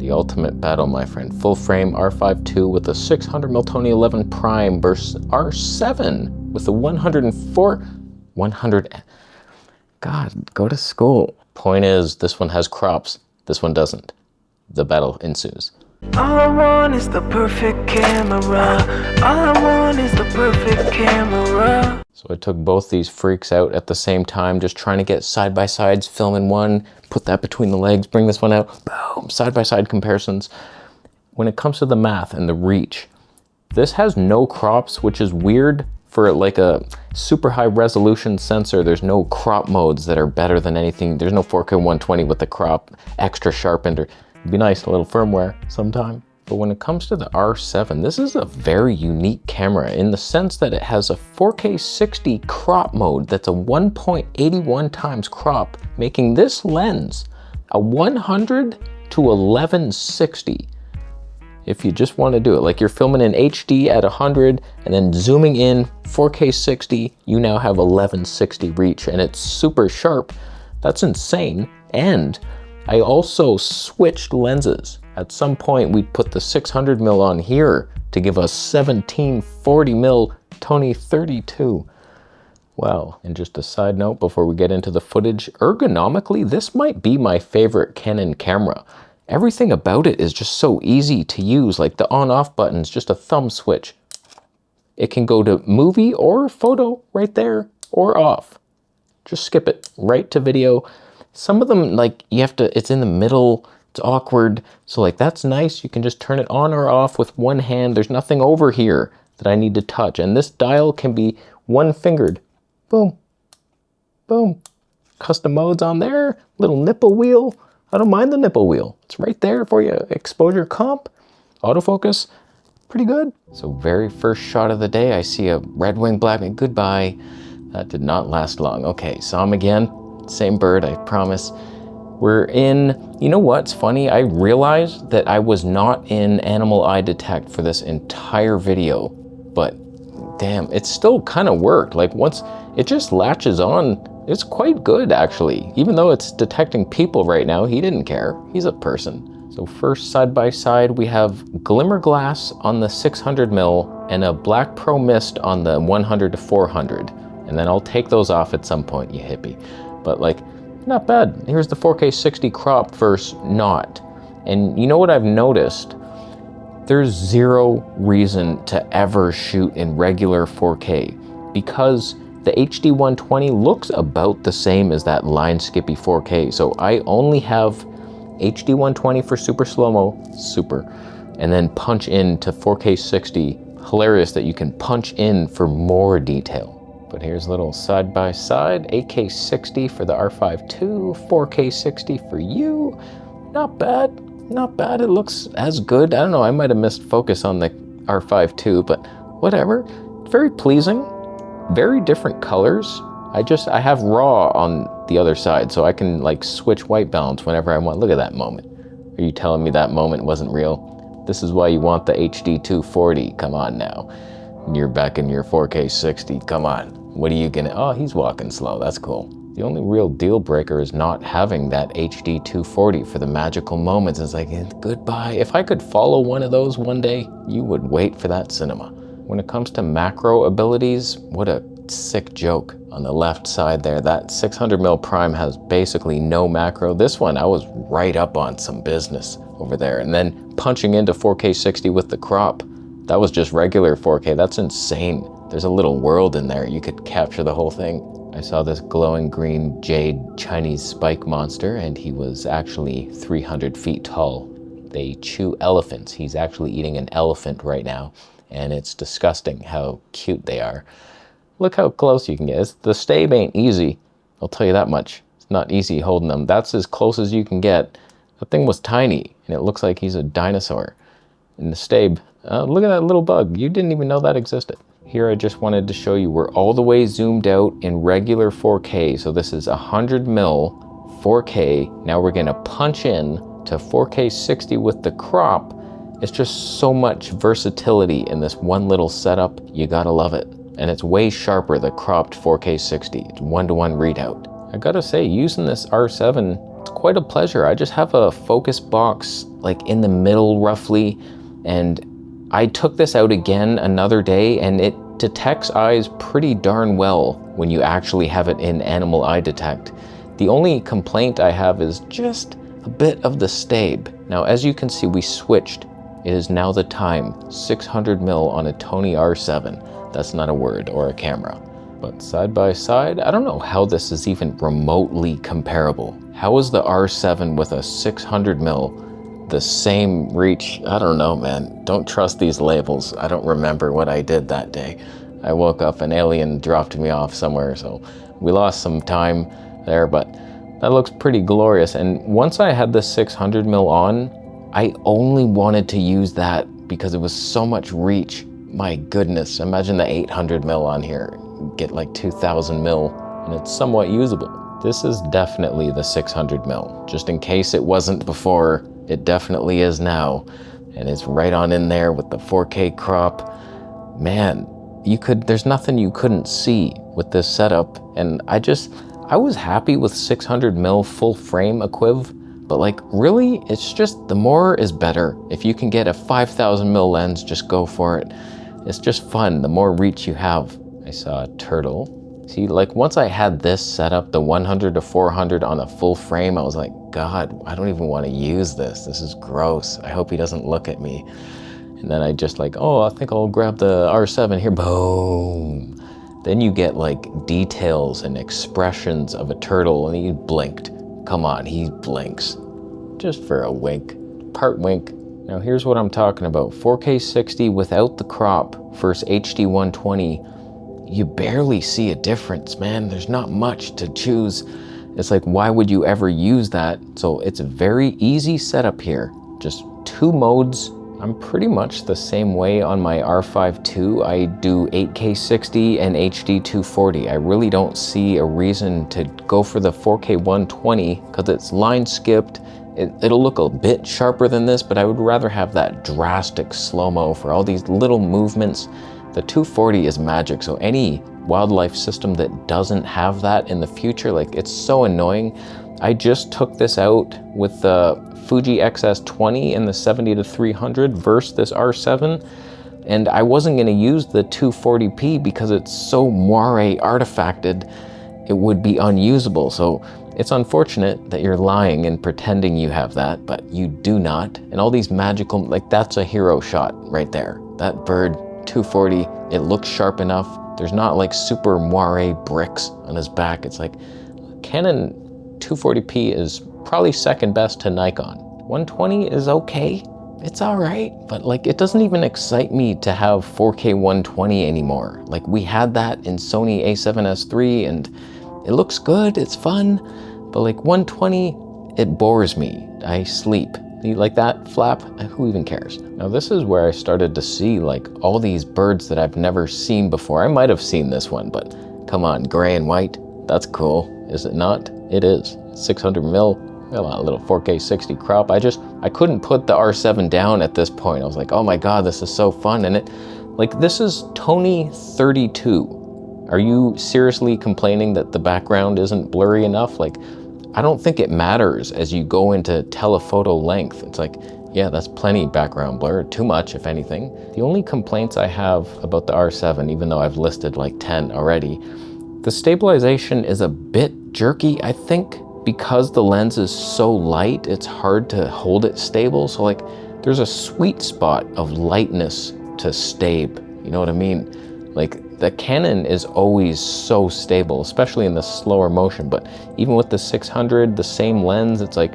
The ultimate battle, my friend. Full frame R5 II with a 600mm Tony 11 prime versus R7 with a 100. God, go to school. Point is, this one has crops, this one doesn't. The battle ensues. All I want is the perfect camera. All I want is the perfect camera. So I took both these freaks out at the same time, just trying to get side-by-sides, filming one, put that between the legs, bring this one out, boom, side-by-side comparisons. When it comes to the math and the reach, this has no crops, which is weird for like a super high resolution sensor. There's no crop modes that are better than anything. There's no 4K 120 with the crop extra sharpened. It'd be nice, a little firmware sometime. But when it comes to the R7, this is a very unique camera in the sense that it has a 4K 60 crop mode that's a 1.81 times crop, making this lens a 100 to 1160. If you just want to do it, like you're filming in HD at 100 and then zooming in 4K 60, you now have 1160 reach and it's super sharp. That's insane. And I also switched lenses. At some point, we'd put the 600mm on here to give us 1740mm Tony 32. Well, and just a side note before we get into the footage, ergonomically, this might be my favorite Canon camera. Everything about it is just so easy to use, like the on-off button's just a thumb switch. It can go to movie or photo right there, or off. Just skip it right to video. Some of them, like, you have to, it's in the middle, it's awkward. So like, that's nice. You can just turn it on or off with one hand. There's nothing over here that I need to touch. And this dial can be one-fingered. Boom, boom. Custom modes on there, little nipple wheel. I don't mind the nipple wheel. It's right there for you. Exposure comp, autofocus, pretty good. So very first shot of the day, I see a red wing, black wing, goodbye. That did not last long. Okay, saw him again. Same bird, I promise. We're in, you know what's funny? I realized that I was not in animal eye detect for this entire video, but damn, it still kind of worked. Like once it just latches on, it's quite good actually. Even though it's detecting people right now, he didn't care. He's a person. So first side by side, we have glimmer glass on the 600mm and a black pro mist on the 100 to 400. And then I'll take those off at some point, you hippie. But like, not bad. Here's the 4K 60 crop versus not. And you know what I've noticed? There's zero reason to ever shoot in regular 4K because the HD 120 looks about the same as that line skippy 4K. So I only have HD 120 for super slow-mo, super, and then punch in to 4K 60. Hilarious that you can punch in for more detail. But here's a little side-by-side, 8K 60 for the R5 II, 4K 60 for you. Not bad, not bad. It looks as good. I don't know, I might have missed focus on the R5 II, but whatever. Very pleasing, very different colors. I have raw on the other side, so I can like switch white balance whenever I want. Look at that moment. Are you telling me that moment wasn't real? This is why you want the HD 240, come on now. You're back in your 4K 60, come on. What are you gonna, oh, he's walking slow, that's cool. The only real deal breaker is not having that HD 240 for the magical moments. It's like, goodbye. If I could follow one of those one day, you would wait for that cinema. When it comes to macro abilities, what a sick joke on the left side there. That 600mm prime has basically no macro. This one, I was right up on some business over there. And then punching into 4K 60 with the crop, that was just regular 4K. That's insane. There's a little world in there. You could capture the whole thing. I saw this glowing green jade Chinese spike monster, and he was actually 300 feet tall. They chew elephants. He's actually eating an elephant right now, and it's disgusting how cute they are. Look how close you can get. The stabe ain't easy, I'll tell you that much. It's not easy holding them. That's as close as you can get. The thing was tiny, and it looks like he's a dinosaur. In the stabe, look at that little bug. You didn't even know that existed. Here I just wanted to show you we're all the way zoomed out in regular 4K. So this is 100mm 4K. Now we're gonna punch in to 4K 60 with the crop. It's just so much versatility in this one little setup. You gotta love it. And it's way sharper, the cropped 4K 60. It's one-to-one readout. I gotta say, using this R7, it's quite a pleasure. I just have a focus box like in the middle roughly, and I took this out again another day and it detects eyes pretty darn well when you actually have it in animal eye detect. The only complaint I have is just a bit of the stabe. Now, as you can see, we switched. It is now the time, 600mm on a Canon R7. That's not a word or a camera. But side by side, I don't know how this is even remotely comparable. How is the R7 with a 600mm the same reach? I don't know, man. Don't trust these labels. I don't remember what I did that day. I woke up, an alien dropped me off somewhere, so we lost some time there, but that looks pretty glorious. And once I had the 600mm on, I only wanted to use that because it was so much reach. My goodness, imagine the 800mm on here. Get like 2000mm and it's somewhat usable. This is definitely the 600mm. Just in case it wasn't before, it definitely is now. And it's right on in there with the 4K crop. Man, there's nothing you couldn't see with this setup. And I was happy with 600mm full frame equiv, but like really, it's just the more is better. If you can get a 5000mm lens, just go for it. It's just fun, the more reach you have. I saw a turtle. See, like once I had this set up, the 100 to 400 on a full frame, I was like, God, I don't even want to use this. This is gross. I hope he doesn't look at me. And then I just like, oh, I think I'll grab the R7 here, boom. Then you get like details and expressions of a turtle and he blinked. Come on, he blinks. Just for a wink, part wink. Now here's what I'm talking about. 4K 60 without the crop versus HD 120. You barely see a difference, man. There's not much to choose. It's like, why would you ever use that? So it's a very easy setup here. Just 2 modes. I'm pretty much the same way on my R5 II. I do 8K 60 and HD 240. I really don't see a reason to go for the 4K 120 because it's line skipped. It'll look a bit sharper than this, but I would rather have that drastic slow-mo for all these little movements. The 240 is magic, so any wildlife system that doesn't have that in the future, like it's so annoying. I just took this out with the Fuji XS20 in the 70 to 300 versus this R7, and I wasn't gonna use the 240p because it's so moire artifacted, it would be unusable. So it's unfortunate that you're lying and pretending you have that, but you do not. And all these magical, like that's a hero shot right there. That bird, 240, it looks sharp enough. There's not like super moire bricks on his back. It's like Canon 240p is probably second best to Nikon. 120 is okay. It's all right, but like it doesn't even excite me to have 4K 120 anymore. Like we had that in Sony a7S III and it looks good, it's fun, but like 120, it bores me. I sleep. You like that flap? Who even cares? Now this is where I started to see like all these birds that I've never seen before. I might have seen this one, but come on, gray and white, that's cool, is it not? It is. 600mm, a little 4K 60 crop. I couldn't put the R7 down at this point. I was like, oh my God, this is so fun. And this is Tony 32. Are you seriously complaining that the background isn't blurry enough? Like, I don't think it matters as you go into telephoto length. It's like, yeah, that's plenty background blur, too much if anything. The only complaints I have about the R7, even though I've listed like 10 already, the stabilization is a bit jerky, I think, because the lens is so light, it's hard to hold it stable. So like, there's a sweet spot of lightness to stabe, you know what I mean? Like, the Canon is always so stable, especially in the slower motion, but even with the 600, the same lens, it's like,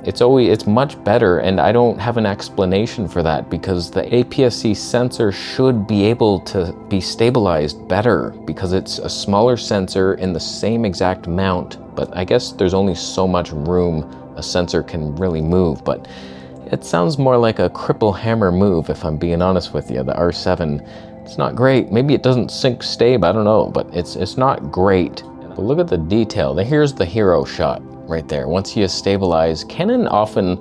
it's much better, and I don't have an explanation for that because the APS-C sensor should be able to be stabilized better because it's a smaller sensor in the same exact mount, but I guess there's only so much room a sensor can really move, but it sounds more like a cripple hammer move if I'm being honest with you. The R7, it's not great. Maybe it doesn't sync stabe, I don't know, but it's not great. But look at the detail. Here's the hero shot right there. Once you stabilize, Canon often,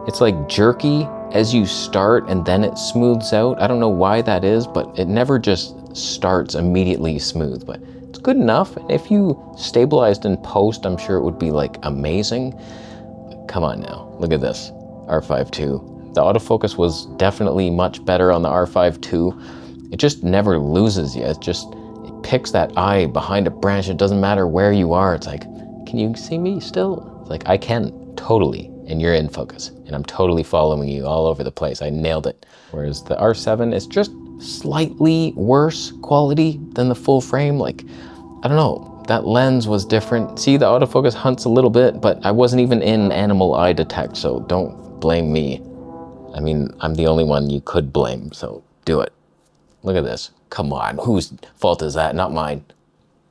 it's like jerky as you start and then it smooths out. I don't know why that is, but it never just starts immediately smooth, but it's good enough. And if you stabilized in post, I'm sure it would be like amazing. come on now, look at this, R5 II. The autofocus was definitely much better on the R5 II. It just never loses you. It picks that eye behind a branch. It doesn't matter where you are. It's like, can you see me still? It's like, I can, totally, and you're in focus, and I'm totally following you all over the place. I nailed it. Whereas the R7 is just slightly worse quality than the full frame. Like, I don't know, that lens was different. See, the autofocus hunts a little bit, but I wasn't even in animal eye detect, so don't blame me. I mean, I'm the only one you could blame, so do it. Look at this. Come on, whose fault is that? Not mine.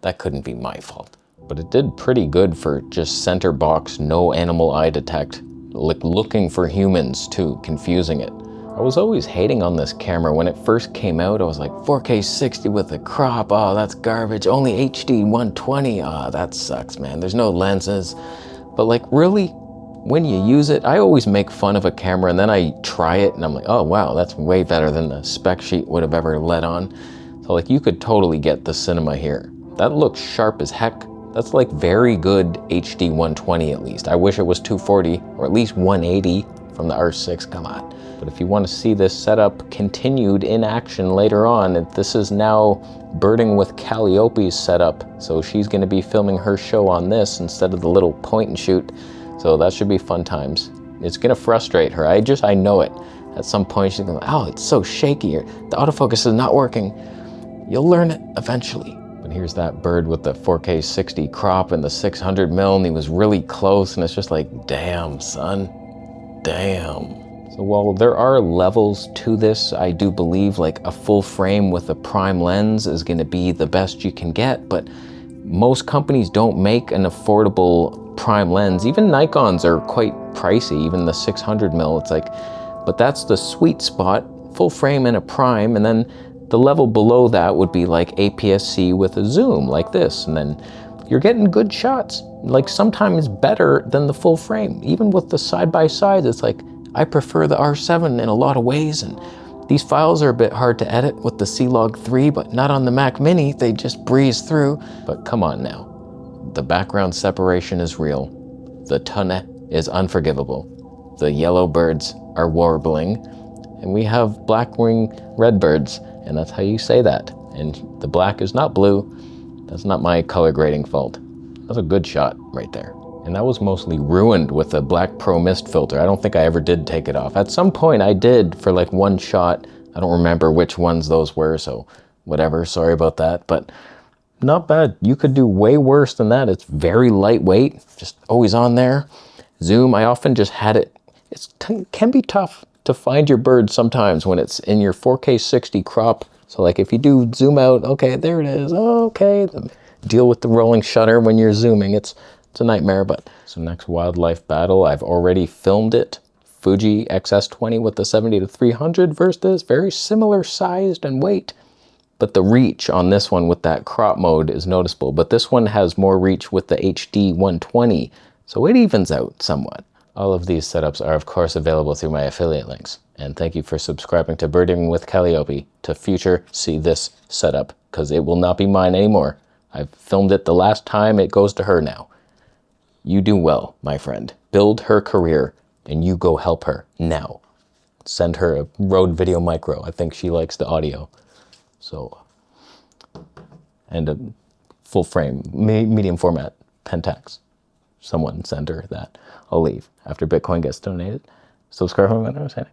That couldn't be my fault. But it did pretty good for just center box, no animal eye detect. Like looking for humans too, confusing it. I was always hating on this camera. When it first came out, I was like, 4K 60 with a crop, oh, that's garbage. Only HD 120, oh, that sucks, man. There's no lenses. But like, really? When you use it, I always make fun of a camera and then I try it and I'm like, oh wow, that's way better than the spec sheet would have ever let on. So like, you could totally get the cinema here. That looks sharp as heck. That's like very good HD 120 at least. I wish it was 240 or at least 180 from the R6, come on. But if you want to see this setup continued in action later on, this is now birding with Calliope's setup. So she's going to be filming her show on this instead of the little point and shoot. So that should be fun times. It's gonna frustrate her. I know it. At some point she's gonna go, oh, it's so shaky, or the autofocus is not working. You'll learn it eventually. But here's that bird with the 4K 60 crop and the 600 mil, and he was really close, and it's just like, damn, son, damn. So while there are levels to this, I do believe like a full frame with a prime lens is gonna be the best you can get, but most companies don't make an affordable prime lens. Even Nikons are quite pricey, even the 600 mil. It's like, but that's the sweet spot, full frame and a prime, and then the level below that would be like APS-C with a zoom like this, and then you're getting good shots, like sometimes better than the full frame. Even with the side-by-sides, it's like, I prefer the R7 in a lot of ways, and these files are a bit hard to edit with the C-Log 3, but not on the Mac Mini, they just breeze through. But come on now. The background separation is real. The tonne is unforgivable. The yellow birds are warbling. And we have black-winged redbirds, and that's how you say that. And the black is not blue. That's not my color grading fault. That's a good shot right there. And that was mostly ruined with the Black Pro Mist filter. I don't think I ever did take it off. At some point I did for like one shot. I don't remember which ones those were, so whatever, sorry about that. But not bad. You could do way worse than that. It's very lightweight, just always on there. Zoom, I often just had it. It can be tough to find your bird sometimes when it's in your 4K 60 crop. So like if you do zoom out, okay, there it is, okay. Deal with the rolling shutter when you're zooming. It's a nightmare, but. So next wildlife battle, I've already filmed it. Fuji XS20 with the 70-300 versus this, very similar sized and weight. But the reach on this one with that crop mode is noticeable. But this one has more reach with the HD 120, so it evens out somewhat. All of these setups are of course available through my affiliate links. And thank you for subscribing to Birding with Calliope to future see this setup, because it will not be mine anymore. I've filmed it the last time, it goes to her now. You do well, my friend. Build her career, and you go help her now. Send her a Rode Video Micro. I think she likes the audio. So, and a full frame, medium format Pentax. Someone send her that. I'll leave after Bitcoin gets donated. Subscribe for more.